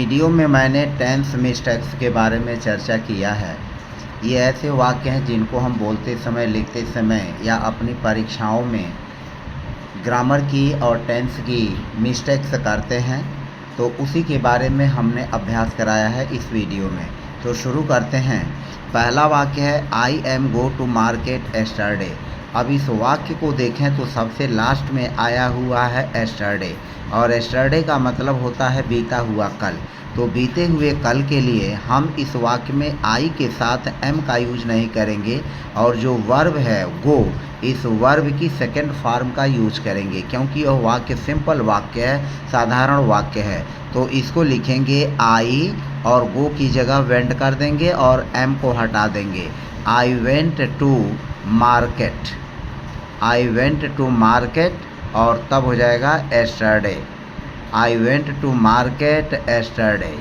Video में मैंने tense mistakes के बारे में चर्चा किया है। ये ऐसे वाक्य हैं जिनको हम बोलते समय, लिखते समय या अपनी परीक्षाओं में ग्रामर की और टेंस की मिस्टेक्स करते हैं, तो उसी के बारे में हमने अभ्यास कराया है इस वीडियो में। तो शुरू करते हैं। पहला वाक्य है I am go to market yesterday. अब इस वाक्य को देखें तो सबसे लास्ट में आया हुआ है एस्टरडे, और एस्टरडे का मतलब होता है बीता हुआ कल। तो बीते हुए कल के लिए हम इस वाक्य में आई के साथ एम का यूज नहीं करेंगे, और जो वर्ब है गो, इस वर्ब की सेकंड फॉर्म का यूज करेंगे, क्योंकि यह वाक्य सिंपल वाक्य है, साधारण वाक्य है। तो इसको लिखेंगे आई और गो की जगह वेंट कर देंगे और एम को हटा देंगे। I went to market, I went to market, और तब हो जाएगा yesterday. I went to market yesterday,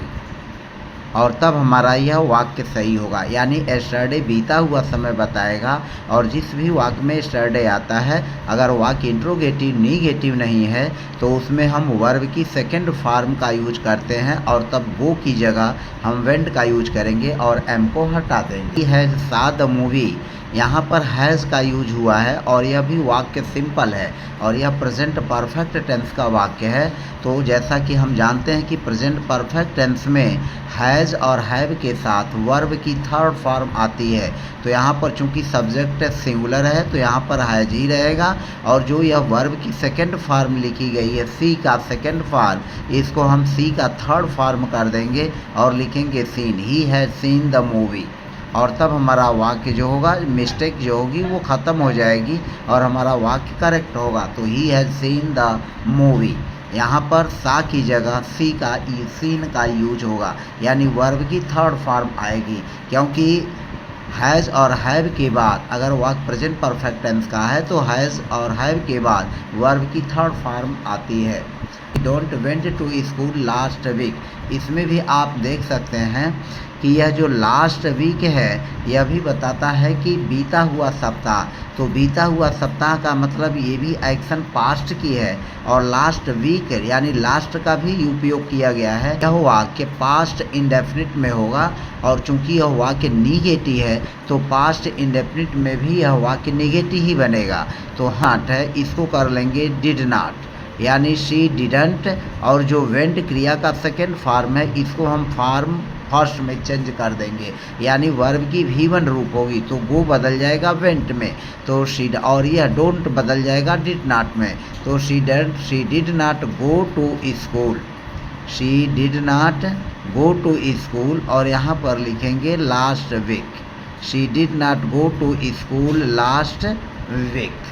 और तब हमारा यह वाक्य सही होगा। यानी एस्टरडे बीता हुआ समय बताएगा, और जिस भी वाक्य में एस्टरडे आता है, अगर वाक्य इंट्रोगेटिव निगेटिव नहीं है तो उसमें हम वर्ब की सेकंड फॉर्म का यूज करते हैं, और तब गो की जगह हम वेंट का यूज करेंगे और एम को हटा देंगे। हैज़ सॉ द मूवी, यहाँ पर हैज़ का यूज हुआ है, और यह भी वाक्य सिंपल है, और यह प्रेजेंट परफेक्ट टेंस का वाक्य है। तो जैसा कि हम जानते हैं कि प्रेजेंट परफेक्ट टेंस में हैज़ और हैव के साथ वर्ब की थर्ड फॉर्म आती है। तो यहाँ पर चूंकि सब्जेक्ट सिंगुलर है तो यहाँ पर हैज़ ही रहेगा, और जो यह वर्ब की सेकंड फॉर्म लिखी गई है सी का सेकंड फॉर्म, इसको हम सी का थर्ड फॉर्म कर देंगे और लिखेंगे seen, he has seen the movie. और तब हमारा वाक्य जो होगा, मिस्टेक जो होगी वो ख़त्म हो जाएगी और हमारा वाक्य करेक्ट होगा। तो he has seen the movie, यहाँ पर सा की जगह सी का सीन का यूज होगा, यानी वर्ब की थर्ड फॉर्म आएगी। क्योंकि हैज़ और हैव के बाद अगर वाक्य प्रेजेंट परफेक्ट टेंस का है तो हैज़ और हैव के बाद वर्ब की थर्ड फॉर्म आती है। Don't went to school last week, इसमें भी आप देख सकते हैं कि यह जो लास्ट वीक है यह भी बताता है कि बीता हुआ सप्ताह। तो बीता हुआ सप्ताह का मतलब ये भी एक्शन पास्ट की है, और लास्ट वीक यानी लास्ट का भी उपयोग किया गया है। यह वाक्य पास्ट इंडेफिनिट में होगा, और चूंकि यह वाक्य निगेटिव है तो पास्ट इंडेफिनिट में भी यह वाक्य निगेटिव ही बनेगा। तो हाथ है, इसको कर लेंगे डिड नॉट, यानी शी डिडंट, और जो वेंट क्रिया का सेकेंड फॉर्म है इसको हम फॉर्म फर्स्ट में चेंज कर देंगे, यानी वर्ब की V1 रूप होगी तो गो बदल जाएगा वेंट में, तो शी, और यह डोंट बदल जाएगा डिड नॉट में। तो she did not go to school, she did not go to school, और यहाँ पर लिखेंगे last week, she did not go to school last week,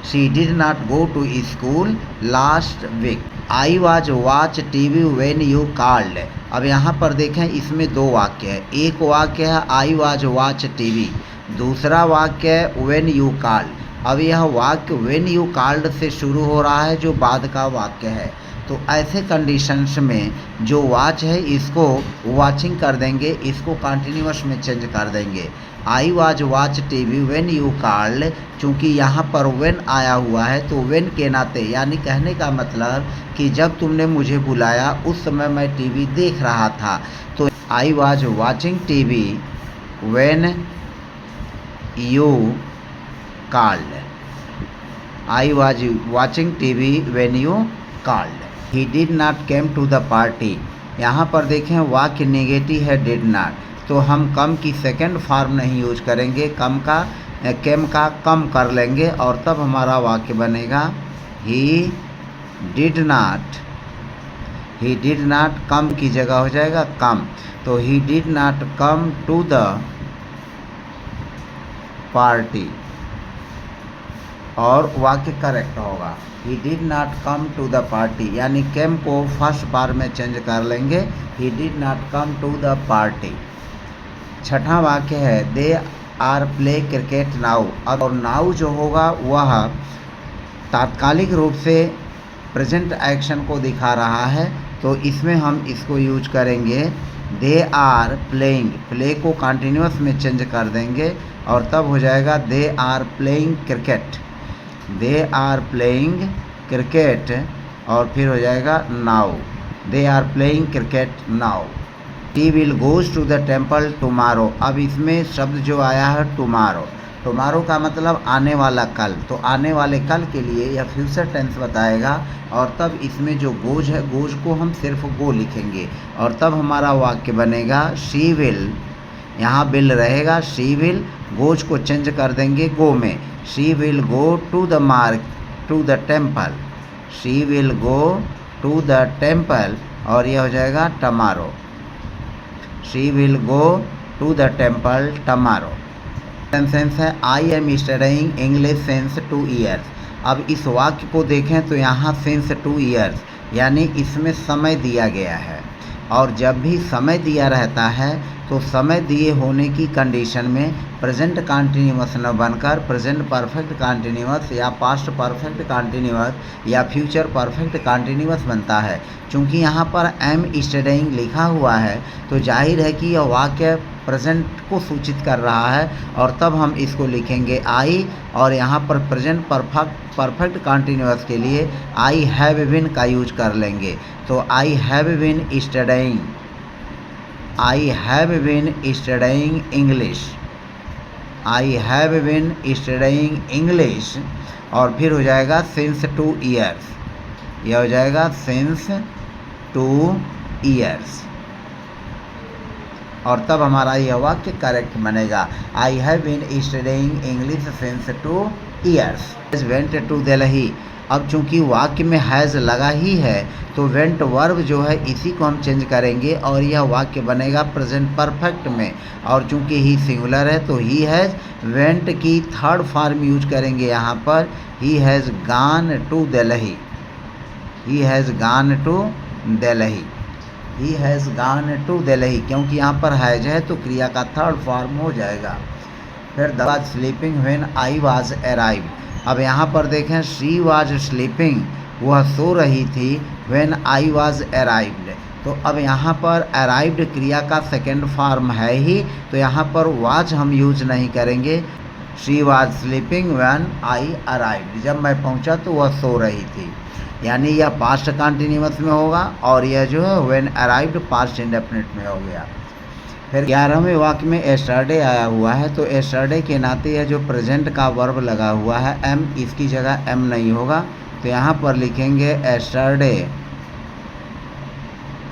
she did not go to school last week. I was watch TV when you called. अब यहाँ पर देखें, इसमें दो वाक्य है। एक वाक्य है आई वाज वॉच टीवी, दूसरा वाक्य है व्हेन यू कॉल्ड। अब यह वाक्य व्हेन यू कॉल्ड से शुरू हो रहा है, जो बाद का वाक्य है। तो ऐसे कंडीशंस में जो वॉच है इसको वॉचिंग कर देंगे, इसको कंटिन्यूअस में चेंज कर देंगे। आई was watch TV when you called, चूँकि यहाँ पर व्हेन आया हुआ है तो व्हेन के नाते, यानी कहने का मतलब कि जब तुमने मुझे बुलाया उस समय मैं टीवी देख रहा था। तो I was watching TV when you called, I was watching TV when you called. He did not came to the party, यहाँ पर देखें वाक्य नेगेटिव है डिड नॉट, तो हम कम की सेकंड फॉर्म नहीं यूज करेंगे, कम का केम का कम कर लेंगे, और तब हमारा वाक्य बनेगा ही डिड नॉट, कम की जगह हो जाएगा कम, तो he did not come to the party, और वाक्य करेक्ट होगा he did not come to the party, यानी केम को फर्स्ट बार में चेंज कर लेंगे, he did not come to the party. छठा वाक्य है they are play cricket now. और नाउ जो होगा वह तात्कालिक रूप से प्रेजेंट एक्शन को दिखा रहा है, तो इसमें हम इसको यूज करेंगे दे आर प्लेइंग, प्ले को कंटिन्यूअस में चेंज कर देंगे, और तब हो जाएगा they are playing cricket, they are playing cricket, और फिर हो जाएगा now, they are playing cricket now. She will goes to the temple tomorrow. अब इसमें शब्द जो आया है टुमारो, टुमारो का मतलब आने वाला कल, तो आने वाले कल के लिए यह फ्यूचर टेंस बताएगा। और तब इसमें जो गोज है, गोज को हम सिर्फ गो लिखेंगे और तब हमारा वाक्य बनेगा शी विल, यहाँ विल रहेगा, शी विल, गोज को चेंज कर देंगे गो में, she will go to the mark to the temple, she will go to the temple, और यह हो जाएगा tomorrow, she will go to the temple tomorrow. Sentence है I am studying English since 2 years. अब इस वाक्य को देखें तो यहाँ सिंस 2 ईयर्स यानी इसमें समय दिया गया है, और जब भी समय दिया रहता है तो समय दिए होने की कंडीशन में प्रेजेंट कॉन्टिन्यूअस न बनकर प्रेजेंट परफेक्ट कॉन्टिन्यूअस या पास्ट परफेक्ट कॉन्टिन्यूअस या फ्यूचर परफेक्ट कॉन्टिन्यूअस बनता है। चूँकि यहाँ पर एम स्टडीइंग लिखा हुआ है तो जाहिर है कि यह वाक्य प्रेजेंट को सूचित कर रहा है, और तब हम इसको लिखेंगे आई, और यहाँ पर प्रेजेंट परफेक्ट कॉन्टिन्यूअस के लिए आई हैव बीन का यूज कर लेंगे। तो I have been studying, I have been studying English, I have been studying English, और फिर हो जाएगा सिंस 2 ईयर्स, यह हो जाएगा सिंस 2 ईयर्स, और तब हमारा यह वाक्य करेक्ट बनेगा। I have been studying English since 2 years. Went to Delhi. अब चूंकि वाक्य में हैज़ लगा ही है तो वेंट वर्ब जो है इसी को हम चेंज करेंगे और यह वाक्य बनेगा प्रेजेंट परफेक्ट में, और चूंकि ही सिंगुलर है तो ही हैज़ वेंट की थर्ड फॉर्म यूज करेंगे यहाँ पर, he has gone to Delhi, he has gone to Delhi, he has gone to Delhi, क्योंकि यहाँ पर हैज है तो क्रिया का थर्ड फॉर्म हो जाएगा। फिर the was sleeping when I was arrived. अब यहाँ पर देखें शी वाज स्लीपिंग, वह सो रही थी, व्हेन आई वाज अराइव्ड, तो अब यहाँ पर अराइव्ड क्रिया का सेकेंड फॉर्म है ही, तो यहाँ पर वाज हम यूज नहीं करेंगे। She was sleeping when I arrived, जब मैं पहुँचा तो वह सो रही थी, यानी यह पास्ट कंटिन्यूअस में होगा, और यह जो है व्हेन अराइव्ड पास्ट इंडेफिनिट में हो गया। फिर 11वें वाक्य में एस्टरडे आया हुआ है, तो एस्टरडे के नाते यह जो प्रेजेंट का वर्ब लगा हुआ है एम, इसकी जगह एम नहीं होगा, तो यहाँ पर लिखेंगे yesterday,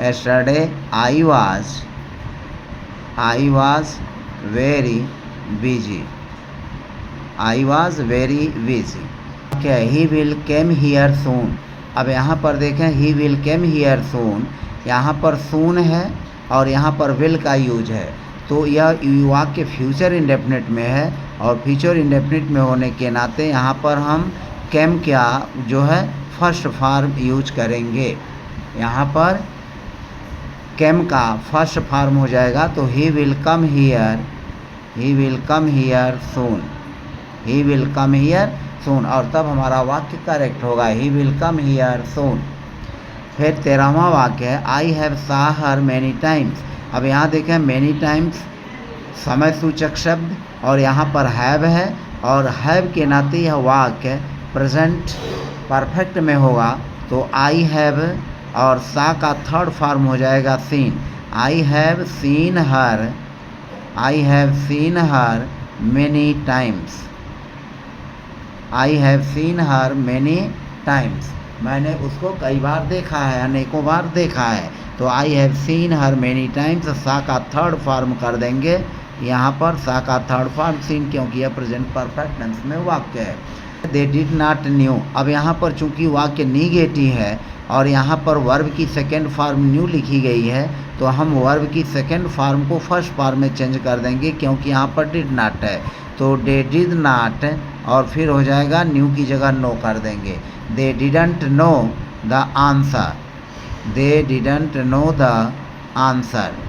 yesterday I was very busy, I was very busy. क्या ही विल केम हियर सून। अब यहाँ पर देखें ही विल केम हियर सून, यहाँ पर सून है और यहाँ पर विल का यूज है, तो यह वाक्य फ्यूचर इंडेफिनिट में है, और फ्यूचर इंडेफिनिट में होने के नाते यहाँ पर हम केम क्या जो है फर्स्ट फॉर्म यूज करेंगे, यहाँ पर केम का फर्स्ट फॉर्म हो जाएगा, तो he will come here, he will come here soon, he will come here soon, और तब हमारा वाक्य करेक्ट होगा, ही विल कम हियर सून। फिर 13वां वाक्य है आई हैव सा हर मैनी टाइम्स। अब यहाँ देखें मैनी टाइम्स समय सूचक शब्द, और यहाँ पर हैव है, और हैव के नाते यह वाक्य प्रेजेंट परफेक्ट में होगा, तो आई हैव और सा का थर्ड फॉर्म हो जाएगा seen, I have seen her, I have seen her many times, I have seen her many times, मैंने उसको कई बार देखा है, अनेकों बार देखा है, तो I have seen her many times, सा का थर्ड फॉर्म कर देंगे यहाँ पर, सा का थर्ड फॉर्म सीन, क्योंकि यह प्रेजेंट परफेक्ट टेंस में वाक्य है। They did not new. अब यहाँ पर चूंकि वाक्य निगेटिव है और यहाँ पर वर्ब की सेकेंड फॉर्म न्यू लिखी गई है, तो हम वर्ब की सेकेंड फॉर्म को फर्स्ट फॉर्म में चेंज कर देंगे, क्योंकि यहाँ पर डिड नॉट है, तो दे डिड नॉट, और फिर हो जाएगा न्यू की जगह नो कर देंगे, they didn't know the answer, they didn't know the answer.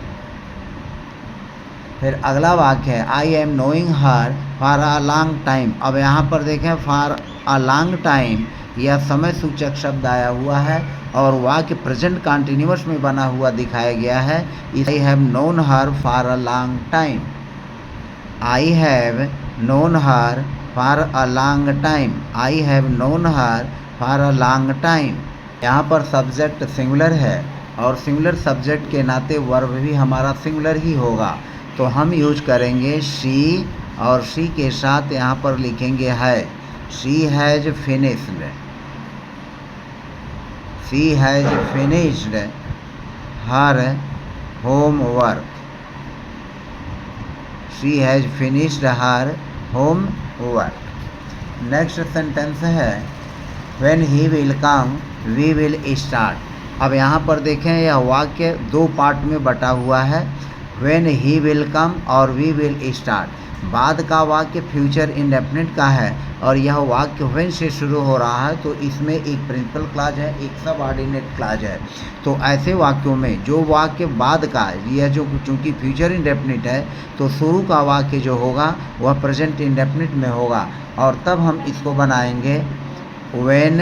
फिर अगला वाक्य है I am knowing her for a long time. अब यहाँ पर देखें फॉर अ लॉन्ग टाइम यह समय सूचक शब्द आया हुआ है, और वाक्य प्रेजेंट कंटिन्यूअस में बना हुआ दिखाया गया है। I have known her for a long time, I have known her for a long time, I have known her for a long time. यहाँ पर सब्जेक्ट सिंगुलर है और सिंगुलर सब्जेक्ट के नाते वर्ब भी हमारा सिंगुलर ही होगा। तो हम यूज करेंगे शी, और शी के साथ यहाँ पर लिखेंगे है। She has finished, she has finished her homework, she has finished her homework. Next sentence है when he will come we will start. अब यहाँ पर देखें यह वाक्य दो पार्ट में बटा हुआ है, व्हेन ही विल कम और वी विल स्टार्ट। बाद का वाक्य फ्यूचर इंडेफिनिट का है और यह वाक्य व्हेन से शुरू हो रहा है, तो इसमें एक प्रिंसिपल क्लॉज है, एक सबऑर्डिनेट क्लॉज है। तो ऐसे वाक्यों में जो वाक्य बाद का, यह जो चूँकि फ्यूचर इंडेफिनिट है तो शुरू का वाक्य जो होगा वह प्रेजेंट इंडेफिनिट में होगा, और तब हम इसको बनाएंगे व्हेन।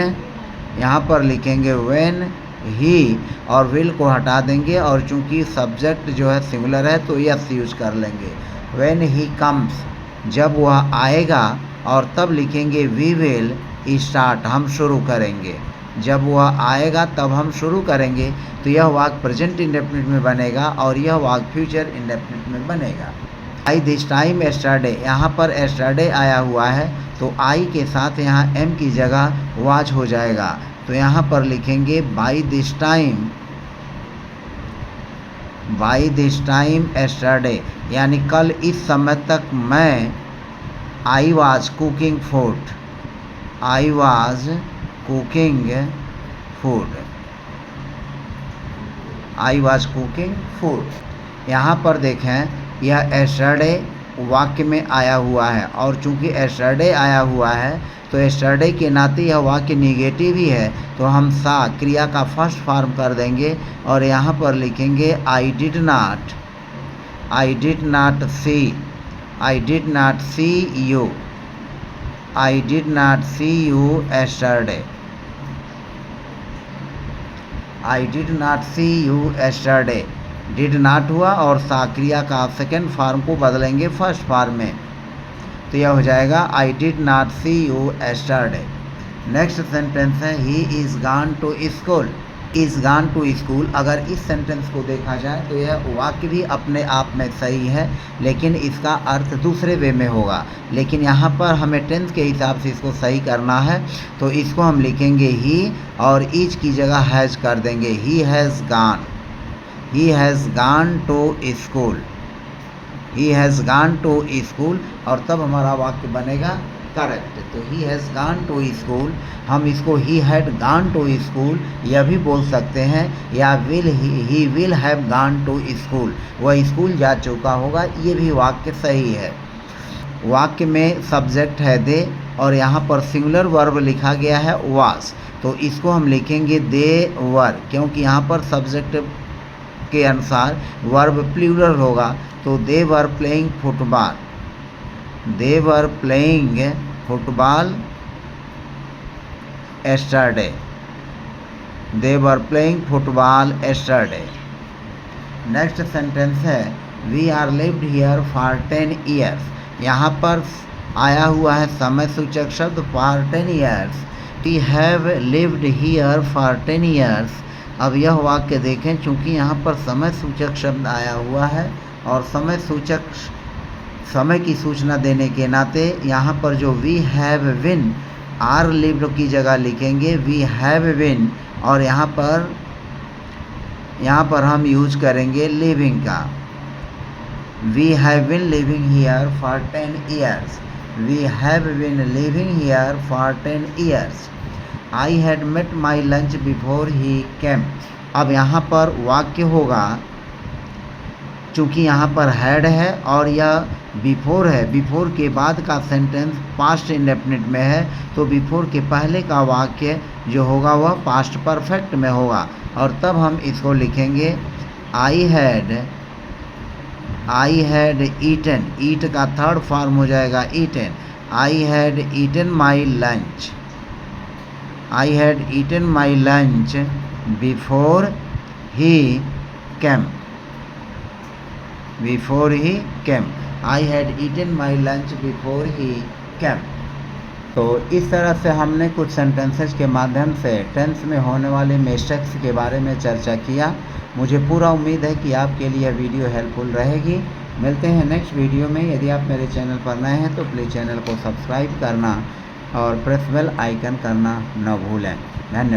यहाँ पर लिखेंगे व्हेन ही और विल को हटा देंगे, और चूंकि सब्जेक्ट जो है सिंगुलर है तो यस यूज कर लेंगे। व्हेन ही कम्स, जब वह आएगा, और तब लिखेंगे वी विल स्टार्ट, हम शुरू करेंगे। जब वह आएगा तब हम शुरू करेंगे, तो यह वाक्य प्रेजेंट इंडेफिनिट में बनेगा और यह वाक्य फ्यूचर इंडेफिनिट में बनेगा। आई दिस टाइम एस्टरडे, यहाँ पर एस्टरडे आया हुआ है तो आई के साथ यहाँ एम की जगह वाज हो जाएगा। तो यहाँ पर लिखेंगे बाई दिस टाइम एस्टरडे, यानी कल इस समय तक मैं I was cooking food, I was cooking food, I was cooking food. यहाँ पर देखें यह एस्टरडे वाक्य में आया हुआ है, और चूंकि एस्टरडे आया हुआ है तो एस्टरडे के नाते यह वाक्य निगेटिव ही है, तो हम सा क्रिया का फर्स्ट फॉर्म कर देंगे और यहाँ पर लिखेंगे I did not see, I did not see you, I did not see you yesterday, I did not see you yesterday. Did not हुआ और सा क्रिया का सेकेंड फॉर्म को बदलेंगे फर्स्ट फॉर्म में, तो यह हो जाएगा I did not see you yesterday. Next sentence है he is gone to school, is gone to school. अगर इस सेंटेंस को देखा जाए तो यह वाक्य भी अपने आप में सही है, लेकिन इसका अर्थ दूसरे वे में होगा। लेकिन यहाँ पर हमें टेंस के हिसाब से इसको सही करना है, तो इसको हम लिखेंगे ही और इज की जगह हैज़ कर देंगे। ही has gone, he has gone to school, he has gone to school, और तब हमारा वाक्य बनेगा करेक्ट। तो he has gone to school, हम इसको he had gone to school यह भी बोल सकते हैं, या he will have gone to school, वह स्कूल जा चुका होगा, ये भी वाक्य सही है। वाक्य में सब्जेक्ट है दे और यहाँ पर सिंगुलर वर्ब लिखा गया है was, तो इसको हम लिखेंगे दे वर, क्योंकि यहाँ पर सब्जेक्ट के अनुसार वर्ब प्लूरल होगा। तो they were playing football, they were playing football yesterday, they were playing football yesterday. Next sentence है we are lived here for 10 years. यहाँ पर आया हुआ है समय सूचक शब्द for 10 years, we have lived here for 10 years. अब यह वाक्य देखें, चूँकि यहाँ पर समय सूचक शब्द आया हुआ है और समय सूचक समय की सूचना देने के नाते यहाँ पर जो we have been are lived की जगह लिखेंगे वी हैव बिन, और यहाँ पर हम यूज करेंगे लिविंग का। We have been living here for 10 years, we have been living here for 10 years. I had met my lunch before he came. अब यहाँ पर वाक्य होगा, चूँकि यहाँ पर हैड है और यह बिफोर है, बिफोर के बाद का सेंटेंस पास्ट इंडेफिनिट में है, तो बिफोर के पहले का वाक्य जो होगा वह पास्ट परफेक्ट में होगा, और तब हम इसको लिखेंगे आई हैड ईटन, ईट का थर्ड फॉर्म हो जाएगा eaten, I had eaten my lunch, I had eaten my lunch before he came, before he came, I had eaten my lunch before he came। तो इस तरह से हमने कुछ सेंटेंसेस के माध्यम से टेंस में होने वाले मिस्टेक्स के बारे में चर्चा किया। मुझे पूरा उम्मीद है कि आपके लिए वीडियो हेल्पफुल रहेगी। मिलते हैं नेक्स्ट वीडियो में। यदि आप मेरे चैनल पर नए हैं तो प्लीज़ चैनल को सब्सक्राइब करना और प्रेस बेल आइकन करना न भूलें। धन्यवाद।